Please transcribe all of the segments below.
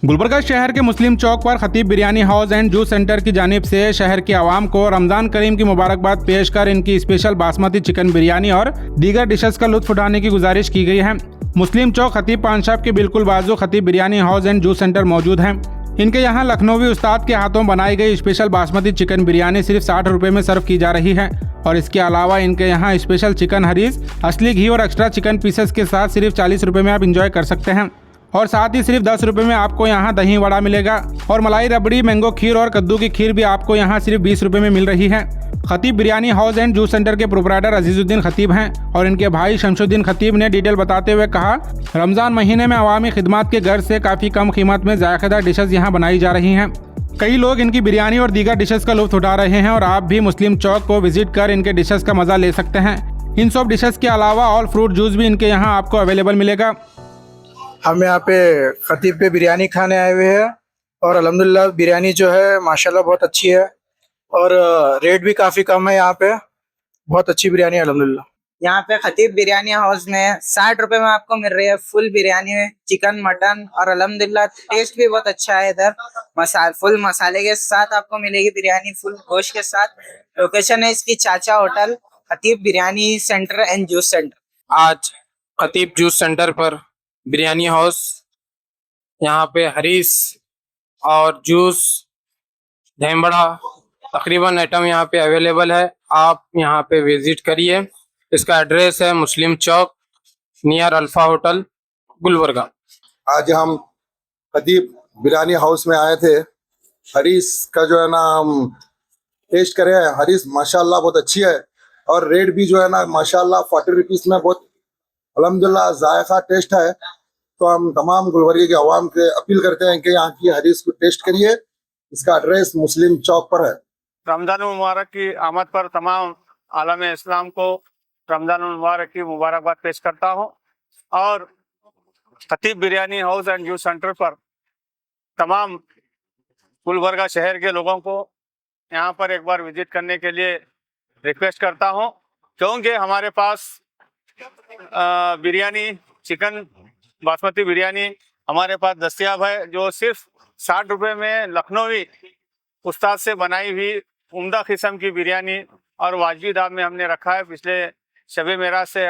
गुलबर्गा शहर के मुस्लिम चौक पर Khateeb biryani house and juice centre की जानिब से शहर की आवाम को रमज़ान करीम की मुबारकबाद पेश कर इनकी स्पेशल बासमती चिकन बिरयानी और दीगर डिशेस का लुत्फ उठाने की गुजारिश की गई है। मुस्लिम चौक खतीब पान शॉप के बिल्कुल बाजू Khateeb biryani house and juice centre मौजूद है। इनके यहाँ लखनवी उस्ताद के हाथों बनाई गई स्पेशल बासमती चिकन बिरयानी सिर्फ 60 रुपए में सर्व की जा रही है और इसके अलावा इनके यहाँ स्पेशल चिकन हरीस, असली घी और एक्स्ट्रा चिकन पीसेस के साथ सिर्फ 40 रुपए में आप इंजॉय कर सकते हैं। और साथ ही सिर्फ 10 रुपए में आपको यहाँ दही वड़ा मिलेगा और मलाई रबड़ी, मैंगो खीर और कद्दू की खीर भी आपको यहाँ सिर्फ 20 रुपए में मिल रही है। Khateeb biryani house and juice centre के प्रोपराइटर अजीजुद्दीन खतीब हैं और इनके भाई शमशुद्दीन खतीब ने डिटेल बताते हुए कहा, रमज़ान महीने में अवामी खिदमत के घर से काफ़ी कम कीमत में जायकेदार डिशेस यहाँ बनाई जा रही हैं। कई लोग इनकी बिरयानी और दीगर डिशेस का लुत्फ उठा रहे हैं और आप भी मुस्लिम चौक को विजिट कर इनके डिशेस का मज़ा ले सकते हैं। इन सब डिशेस के अलावा ऑल फ्रूट जूस भी इनके यहाँ आपको अवेलेबल मिलेगा। हम यहाँ पे खतीब पे बिरयानी खाने आए हुए हैं और अल्हम्दुलिल्लाह बिरयानी जो है माशाल्लाह बहुत अच्छी है और रेट भी काफ़ी कम है। यहाँ पे बहुत अच्छी बिरयानी है अल्हम्दुलिल्लाह। यहाँ पे खतीब बिरयानी हाउस में 60 रुपए में आपको मिल रही है फुल बिरयानी में चिकन, मटन और अल्हम्दुलिल्लाह टेस्ट भी बहुत अच्छा है। इधर फुल मसाले के साथ आपको मिलेगी बिरयानी, फुल गोश्त के साथ। लोकेशन है इसकी Chacha hotel, Khateeb biryani centre and juice centre. आज खतीब जूस सेंटर पर बिरयानी हाउस, यहाँ पे हरीस और जूस, दही बड़ा तकरीबन आइटम यहाँ पे अवेलेबल है। आप यहाँ पे विजिट करिए। इसका एड्रेस है मुस्लिम चौक नियर अल्फा होटल, गुलबर्गा। आज हम खतीब बिरयानी हाउस में आए थे। हरीस का जो है ना हम टेस्ट करे हैं। हरीस माशाल्लाह बहुत अच्छी है और रेट भी जो है ना माशाल्लाह 40 रुपीज़ में बहुत अल्हम्दुलिल्लाह जायका टेस्ट है। तो हम तमाम गुलबर्गे के अवाम के अपील करते हैं कि यहाँ की हरीस को टेस्ट करिए। इसका एड्रेस मुस्लिम चौक पर है। रमज़ान मुबारक की आमद पर तमाम आलम इस्लाम को रमज़ान मुबारक की मुबारकबाद पेश करता हूँ और Khateeb biryani house and juice centre पर तमाम गुलबर्गा शहर के लोगों को यहाँ पर एक बार विजिट करने के लिए रिक्वेस्ट करता हूँ, क्योंकि हमारे पास बिरयानी चिकन बासमती बिरयानी हमारे पास दस्तयाब है, जो सिर्फ 60 रुपए में लखनवी उस्ताद से बनाई हुई उम्दा किस्म की बिरयानी और वाजिबी दाम में हमने रखा है। पिछले शब मेराज से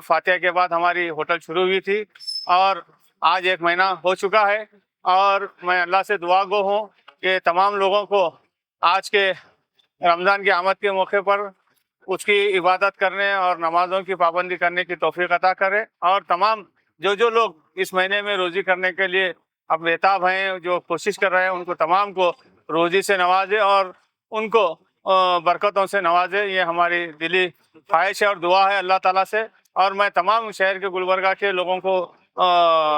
फातिहा के बाद हमारी होटल शुरू हुई थी और आज 1 महीना हो चुका है और मैं अल्लाह से दुआ गो हूँ कि तमाम लोगों को आज के रमज़ान की आमद के मौके पर उसकी इबादत करने और नमाज़ों की पाबंदी करने की तौफीक अता करे और तमाम जो लोग इस महीने में रोज़ी करने के लिए अब बेताब हैं, जो कोशिश कर रहे हैं, उनको तमाम को रोज़ी से नवाजे और उनको बरकतों से नवाजे। ये हमारी दिली ख्वाहिश है और दुआ है अल्लाह ताला से। और मैं तमाम शहर के गुलबर्गा के लोगों को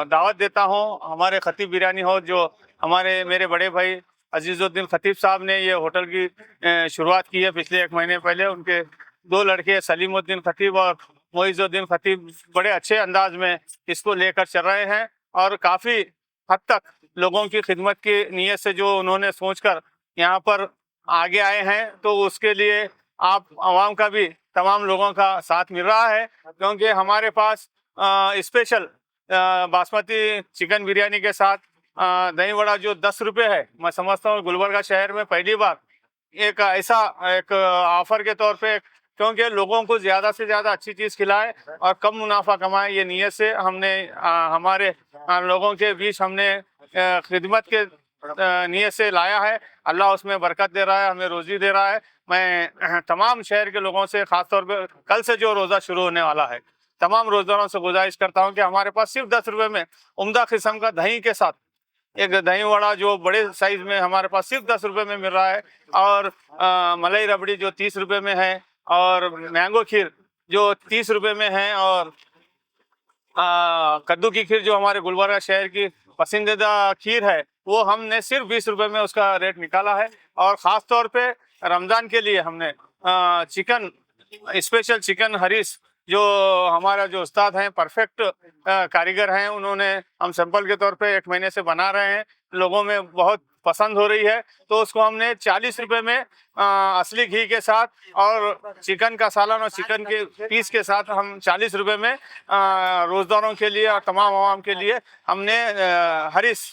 दावत देता हूँ। हमारे खतीब बिरयानी हाउस, जो हमारे मेरे बड़े भाई अजीज़ुद्दीन खतीब साहब ने ये होटल की शुरुआत की है पिछले 1 महीने पहले। उनके 2 लड़के सलीमुद्दीन खतीब और मोइज़ुद्दीन खतीब बड़े अच्छे अंदाज में इसको लेकर चल रहे हैं और काफ़ी हद तक लोगों की खिदमत की नीयत से जो उन्होंने सोचकर यहाँ पर आगे आए हैं, तो उसके लिए आप आवाम का भी तमाम लोगों का साथ मिल रहा है, क्योंकि हमारे पास स्पेशल बासमती चिकन बिरयानी के साथ दही वड़ा जो 10 रुपये है, मैं समझता हूँ गुलबर्गा शहर में पहली बार एक ऐसा एक ऑफ़र के तौर पे, क्योंकि लोगों को ज़्यादा से ज़्यादा अच्छी चीज़ खिलाए और कम मुनाफा कमाए, ये नीयत से हमने हमारे लोगों के बीच हमने खिदमत के नीयत से लाया है। अल्लाह उसमें बरकत दे रहा है, हमें रोज़ी दे रहा है। मैं तमाम शहर के लोगों से, ख़ास तौर पे कल से जो रोज़ा शुरू होने वाला है, तमाम रोज़दारों से गुजारिश करता हूँ कि हमारे पास सिर्फ 10 रुपये में उम्दा किस्म का दही के साथ एक दही वड़ा जो बड़े साइज़ में हमारे पास सिर्फ 10 रुपये में मिल रहा है और मलाई रबड़ी जो 30 रुपये में है और मैंगो खीर जो 30 रुपये में है और कद्दू की खीर जो हमारे गुलबर्गा शहर की पसंदीदा खीर है, वो हमने सिर्फ 20 रुपये में उसका रेट निकाला है। और ख़ास तौर पे रमज़ान के लिए हमने चिकन स्पेशल चिकन हरीस, जो हमारा जो उस्ताद हैं, परफेक्ट कारीगर हैं, उन्होंने हम सैंपल के तौर पे 1 महीने से बना रहे हैं, लोगों में बहुत पसंद हो रही है, तो उसको हमने 40 रुपये में असली घी के साथ और चिकन का सालन और चिकन के पीस के साथ हम 40 रुपये में रोज़दारों के लिए और तमाम आवाम के लिए हमने हरीस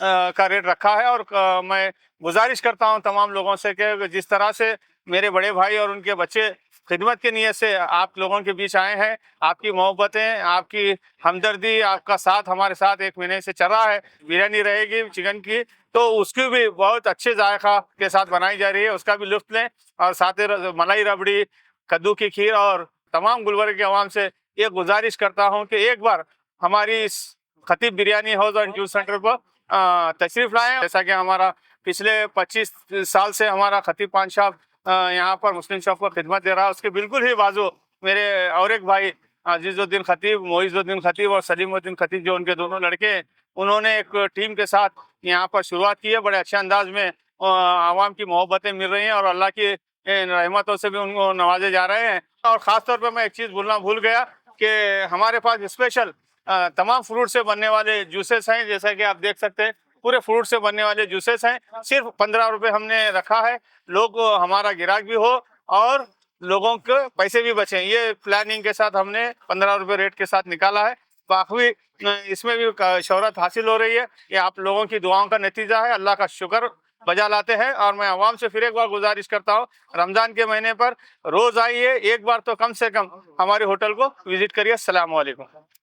का रेट रखा है। और मैं गुजारिश करता हूं तमाम लोगों से कि जिस तरह से मेरे बड़े भाई और उनके बच्चे खिदमत की नीयत से आप लोगों के बीच आए हैं, आपकी मोहब्बतें, आपकी हमदर्दी, आपका साथ हमारे साथ 1 महीने से चल रहा है। बिरयानी रहेगी चिकन की, तो उसकी भी बहुत अच्छे जायका के साथ बनाई जा रही है, उसका भी लुत्फ लें। और साथ ही मलाई रबड़ी, कद्दू की खीर और तमाम गुलबर्ग के अवाम से ये गुजारिश करता हूँ कि एक बार हमारी इस Khateeb biryani house and juice centre पर तशरीफ लाएं। जैसा कि हमारा पिछले 25 साल से हमारा खतीब पान साहब यहाँ पर मुस्लिम शॉप को खिदमत दे रहा है, उसके बिल्कुल ही बाजू मेरे और एक भाई अजीजुद्दीन खतीब, मोइजुद्दीन खतीब और सलीमुद्दीन खतीब, जो उनके दोनों लड़के हैं, उन्होंने एक टीम के साथ यहाँ पर शुरुआत की है। बड़े अच्छे अंदाज में आवाम की मोहब्बतें मिल रही हैं और अल्लाह की रहमतों से भी उनको नवाजे जा रहे हैं। और ख़ास तौर पर मैं एक चीज़ बोलना भूल गया कि हमारे पास स्पेशल तमाम फ्रूट से बनने वाले जूसेस हैं। जैसा कि आप देख सकते हैं, पूरे फ्रूट से बनने वाले जूसेस हैं। सिर्फ 15 रुपये हमने रखा है, लोग हमारा गिराक भी हो और लोगों के पैसे भी बचें, ये प्लानिंग के साथ हमने 15 रुपये रेट के साथ निकाला है। बाकी इसमें भी शोहरत हासिल हो रही है, ये आप लोगों की दुआओं का नतीजा है। अल्लाह का शुक्र बजा लाते हैं। और मैं आवाम से फिर एक बार गुजारिश करता हूँ, रमज़ान के महीने पर रोज़ आइए, एक बार तो कम से कम हमारे होटल को विजिट करिए। अस्सलाम वालेकुम।